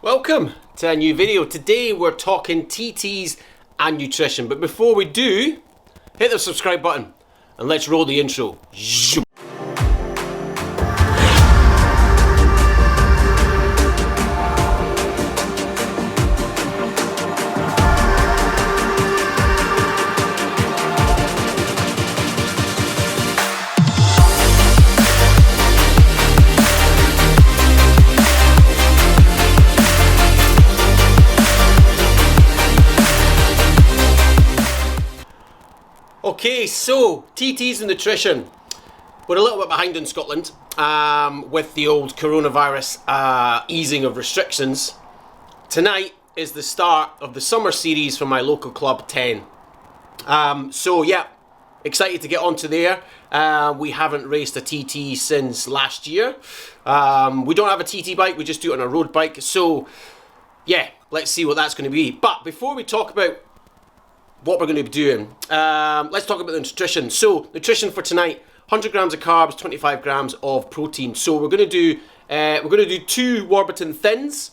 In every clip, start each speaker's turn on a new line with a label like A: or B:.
A: Welcome to a new video. Today we're talking TTs and nutrition, but before we do, hit the subscribe button and let's roll the intro. Zoom. Okay, so TTs and nutrition. We're a little bit behind in Scotland with the old coronavirus easing of restrictions. Tonight is the start of the summer series for my local club 10. So yeah, excited to get onto there. We haven't raced a TT since last year. We don't have a TT bike, we just do it on a road bike. So yeah, let's see what that's going to be. But before we talk about what we're going to be doing, let's talk about the nutrition. So nutrition for tonight: 100 grams of carbs, 25 grams of protein. So we're going to do 2 Warburton thins,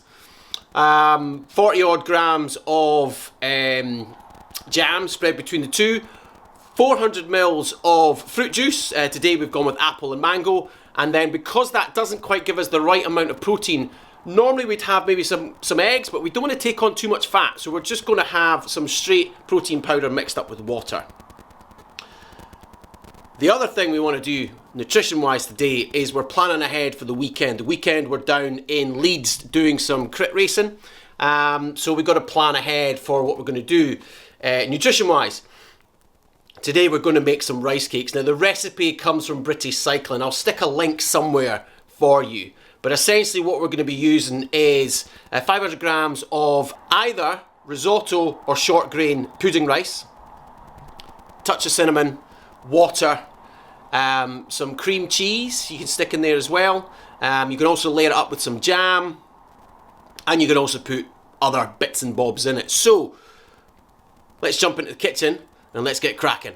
A: 40 odd grams of jam spread between the two, 400 mils of fruit juice. Today we've gone with apple and mango, and then because that doesn't quite give us the right amount of protein, normally we'd have maybe some eggs, but we don't want to take on too much fat, so we're just going to have some straight protein powder mixed up with water. The other thing we want to do nutrition-wise today is we're planning ahead for the weekend. The weekend we're down in Leeds doing some crit racing, so we've got to plan ahead for what we're going to do nutrition-wise. Today we're going to make some rice cakes. Now the recipe comes from British Cycling. I'll stick a link somewhere for you. But essentially what we're going to be using is 500 grams of either risotto or short grain pudding rice, touch of cinnamon, water, some cream cheese you can stick in there as well. You can also layer it up with some jam, and you can also put other bits and bobs in it. So let's jump into the kitchen and let's get cracking.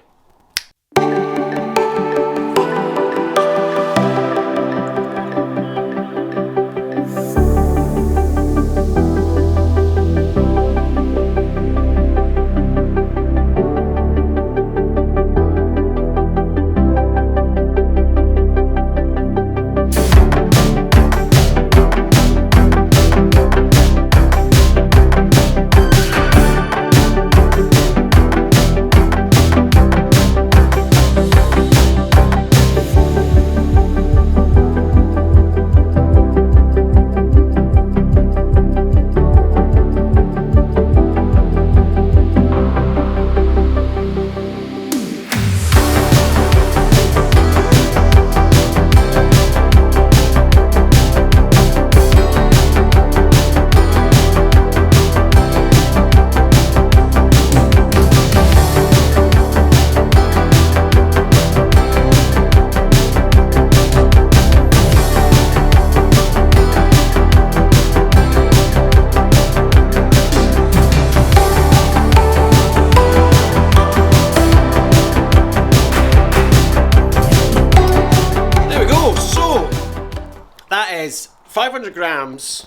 A: That is 500 grams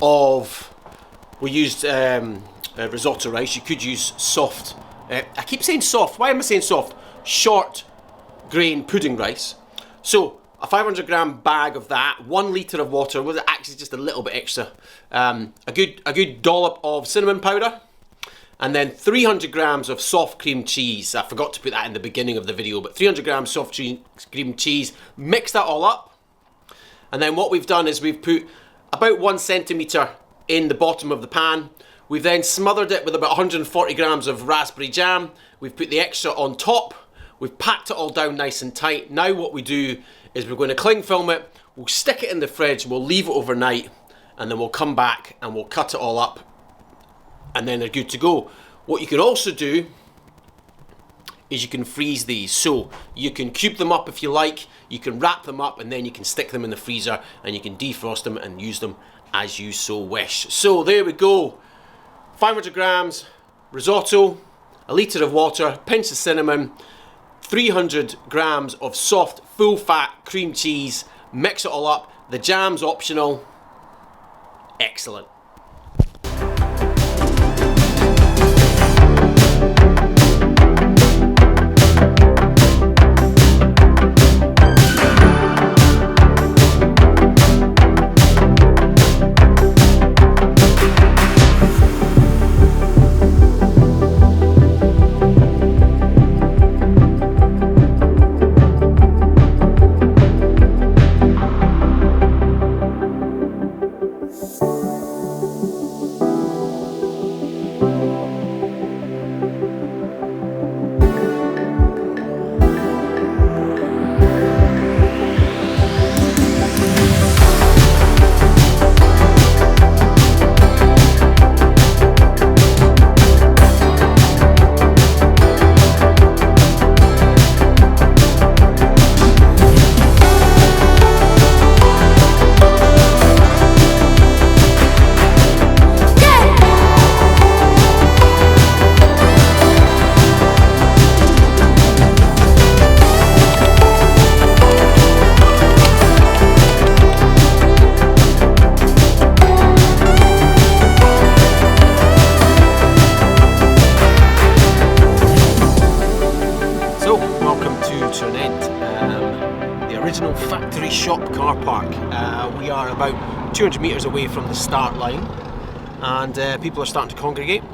A: of, we used risotto rice. You could use soft, I keep saying soft, why am I saying soft? Short grain pudding rice. So a 500 gram bag of that, 1 litre of water, with actually just a little bit extra, a good dollop of cinnamon powder, and then 300 grams of soft cream cheese. I forgot to put that in the beginning of the video, but 300 grams soft cream cheese. Mix that all up. And then what we've done is we've put about 1 centimetre in the bottom of the pan. We've then smothered it with about 140 grams of raspberry jam. We've put the extra on top. We've packed it all down nice and tight. Now what we do is we're going to cling film it. We'll stick it in the fridge. We'll leave it overnight. And then we'll come back and we'll cut it all up. And then they're good to go. What you can also do is you can freeze these. So you can cube them up if you like, you can wrap them up, and then you can stick them in the freezer and you can defrost them and use them as you so wish. So there we go. 500 grams risotto, a litre of water, pinch of cinnamon, 300 grams of soft full fat cream cheese. Mix it all up. The jam's optional. Excellent. 200 metres away from the start line, and people are starting to congregate.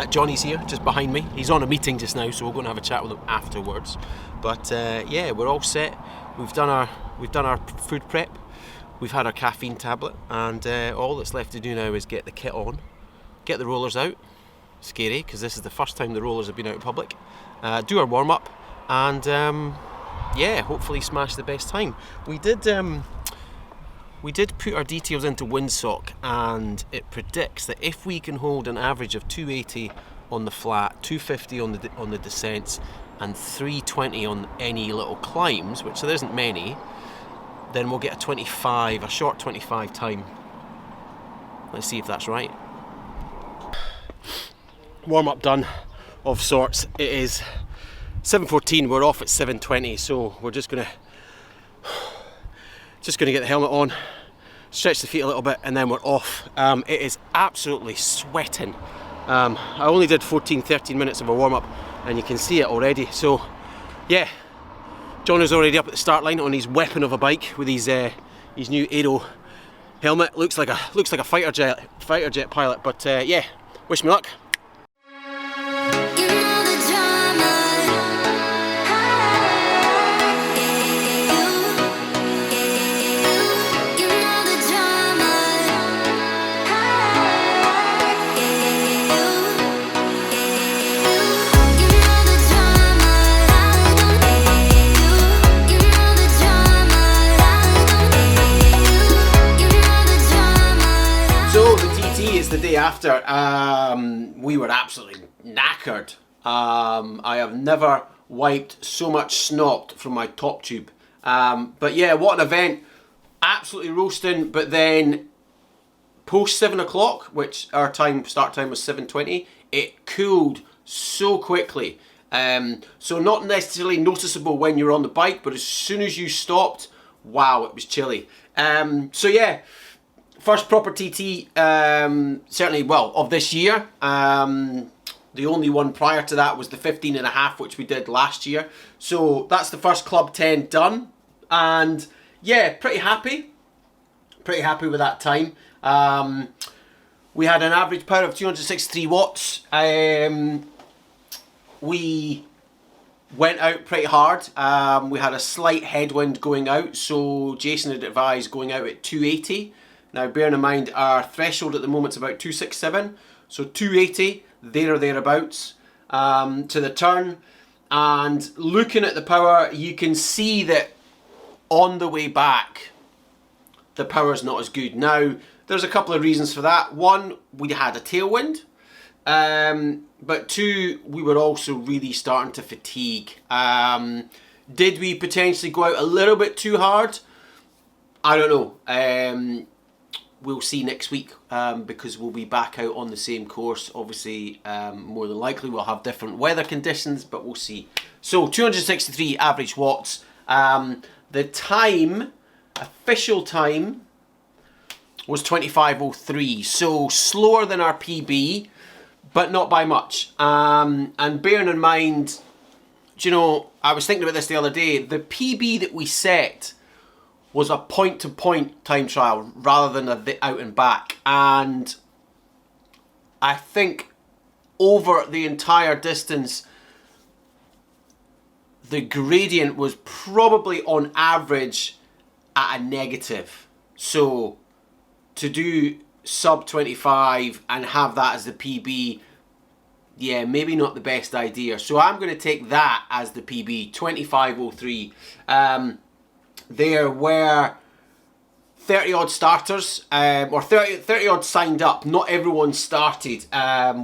A: Johnny's here, just behind me. He's on a meeting just now, so we're going to have a chat with him afterwards. But yeah, we're all set. We've done our food prep. We've had our caffeine tablet, and all that's left to do now is get the kit on, get the rollers out. Scary, because this is the first time the rollers have been out in public. Do our warm up, and yeah, hopefully smash the best time. We did put our details into Windsock, and it predicts that if we can hold an average of 280 on the flat, 250 on the descents, and 320 on any little climbs, which there isn't many, then we'll get a short 25 time. Let's see if that's right. Warm up done, of sorts. It is 7:14. We're off at 7:20, so we're just gonna get the helmet on, stretch the feet a little bit, and then we're off. It is absolutely sweating. I only did 13 minutes of a warm up, and you can see it already. So yeah, John is already up at the start line on his weapon of a bike with his new Aero helmet. Looks like a fighter jet pilot. But yeah, wish me luck. The day after, we were absolutely knackered. I have never wiped so much snot from my top tube. But yeah, what an event. Absolutely roasting. But then post 7 o'clock, which our start time was 7:20, it cooled so quickly. So not necessarily noticeable when you're on the bike, but as soon as you stopped, wow, it was chilly. So yeah, first proper TT, certainly, well, of this year. The only one prior to that was the 15.5, which we did last year. So that's the first Club 10 done. And yeah, pretty happy with that time. We had an average power of 263 watts. We went out pretty hard. We had a slight headwind going out, so Jason had advised going out at 280. Now, bearing in mind our threshold at the moment is about 267, so 280, there or thereabouts, to the turn. And looking at the power, you can see that on the way back, the power's not as good. Now, there's a couple of reasons for that. One, we had a tailwind, but two, we were also really starting to fatigue. Did we potentially go out a little bit too hard? I don't know. We'll see next week, because we'll be back out on the same course. Obviously, more than likely we'll have different weather conditions, but we'll see. So 263 average watts. The time, official time, was 25:03. So slower than our PB, but not by much. And bearing in mind, do you know, I was thinking about this the other day. The PB that we set was a point-to-point time trial rather than a out and back, and I think over the entire distance the gradient was probably on average at a negative. So to do sub 25 and have that as the PB, yeah, maybe not the best idea. So I'm going to take that as the PB, 25:03. There were 30 odd starters, or 30 odd signed up. Not everyone started.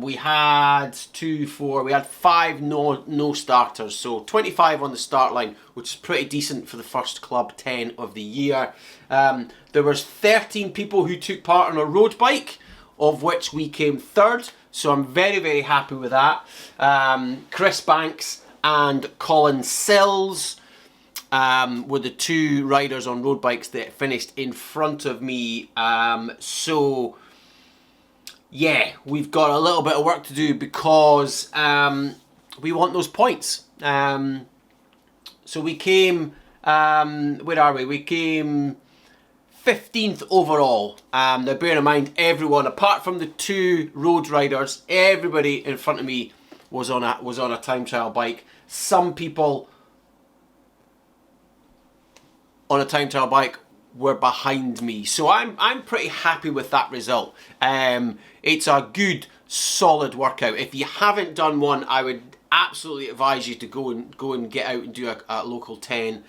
A: We had 5 no starters, so 25 on the start line, which is pretty decent for the first Club 10 of the year. There was 13 people who took part on a road bike, of which we came third, so I'm very, very happy with that. Chris Banks and Colin Sills were the two riders on road bikes that finished in front of me. So yeah, we've got a little bit of work to do because we want those points. So we came, where are we? We came 15th overall. Now bear in mind, everyone apart from the 2 road riders, everybody in front of me was on a time trial bike. Some people on a time trial bike were behind me, so I'm pretty happy with that result. It's a good solid workout. If you haven't done one, I would absolutely advise you to go and get out and do a local 10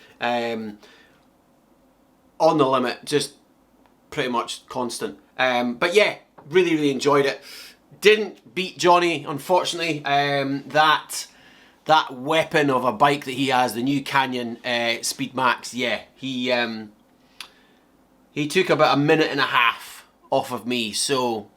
A: on the limit, just pretty much constant. But yeah, really enjoyed it. Didn't beat Johnny, unfortunately. That weapon of a bike that he has, the new Canyon Speed Max, yeah, he took about 1.5 minutes off of me, so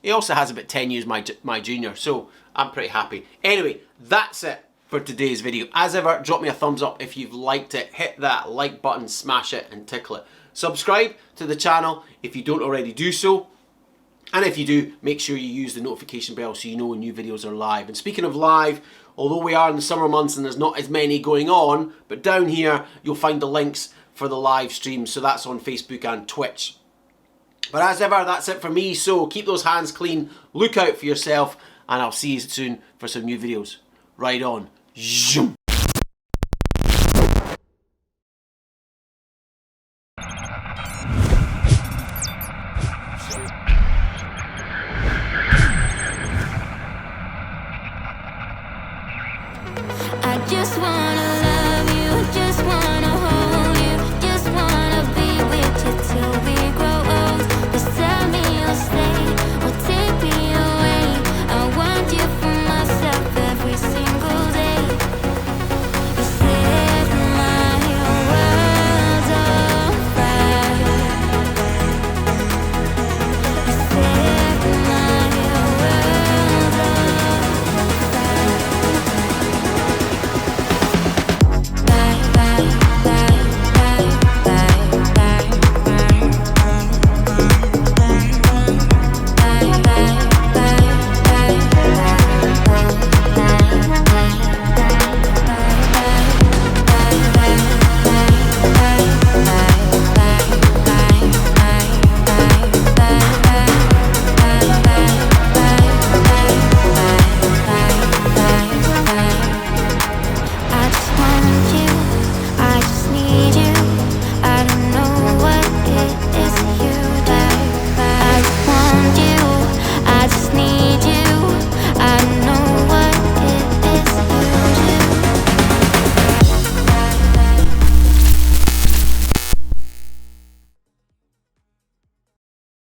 A: he also has about 10 years my junior, so I'm pretty happy. Anyway, that's it for today's video. As ever, drop me a thumbs up if you've liked it. Hit that like button, smash it and tickle it. Subscribe to the channel if you don't already do so. And if you do, make sure you use the notification bell so you know when new videos are live. And speaking of live, although we are in the summer months and there's not as many going on, but down here you'll find the links for the live streams, so that's on Facebook and Twitch. But as ever, that's it for me, so keep those hands clean, look out for yourself, and I'll see you soon for some new videos. Right on. Zoom.